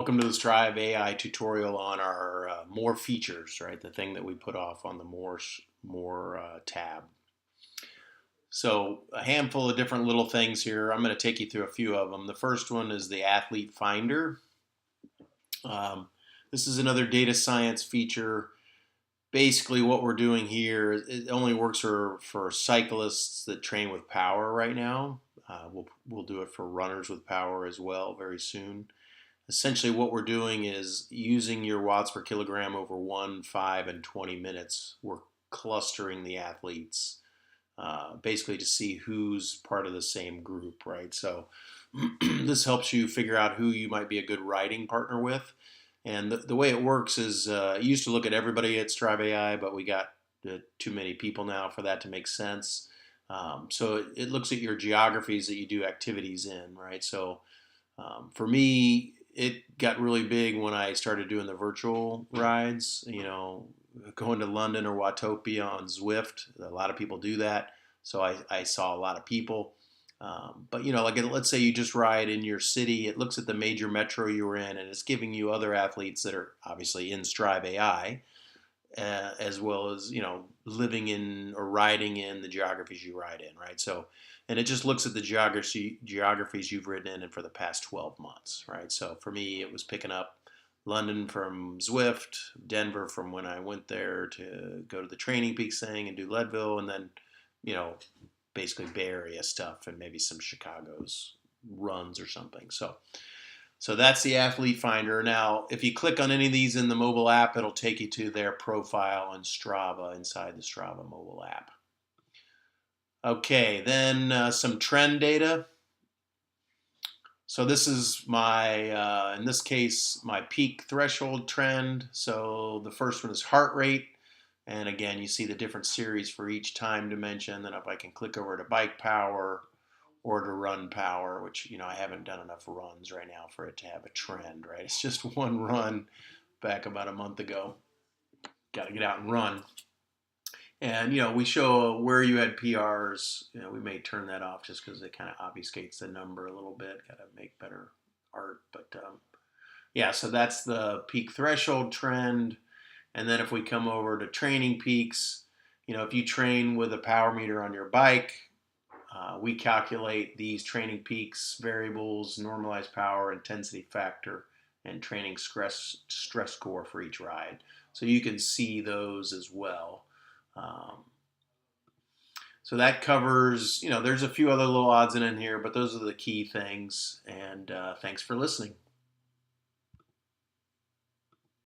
Welcome to the Strive AI tutorial on our more features, right? The thing that we put off on the more tab. So a handful of different little things here. I'm going to take you through a few of them. The first one is the Athlete Finder. This is another data science feature. Basically, what we're doing here, it only works for cyclists that train with power right now. We'll do it for runners with power as well very soon. Essentially, what we're doing is using your watts per kilogram over 1, 5, and 20 minutes. We're clustering the athletes basically to see who's part of the same group, right? So this helps you figure out who you might be a good riding partner with. And the way it works is I used to look at everybody at Strive AI, but we got too many people now for that to make sense. So it looks at your geographies that you do activities in, right? So for me, it got really big when I started doing the virtual rides, going to London or Watopia on Zwift. A lot of people do that. So I saw a lot of people. But, like let's say you just ride in your city, it looks at the major metro you were in, and it's giving you other athletes that are obviously in Strive AI, as well as, living in or riding in the geographies you ride in, right? So, and it just looks at the geographies you've ridden in for the past 12 months, right? So for me, it was picking up London from Zwift, Denver from when I went there to go to the Training Peaks thing and do Leadville, and then, basically Bay Area stuff and maybe some Chicago's runs or something. So that's the Athlete Finder. Now, if you click on any of these in the mobile app, it'll take you to their profile on Strava inside the Strava mobile app. Okay, then some trend data. So this is my, in this case, my peak threshold trend. So the first one is heart rate. And again, you see the different series for each time dimension. Then if I can click over to bike power or to run power, which, I haven't done enough runs right now for it to have a trend, right? It's just one run back about a month ago. Got to get out and run. And, we show where you had PRs. We may turn that off just because it kind of obfuscates the number a little bit. Got to make better art. But, yeah, so that's the peak threshold trend. And then if we come over to training peaks, if you train with a power meter on your bike, we calculate these training peaks variables, normalized power, intensity factor, and training stress score for each ride. So you can see those as well. So that covers, there's a few other little odds and ends in here, but those are the key things. And thanks for listening.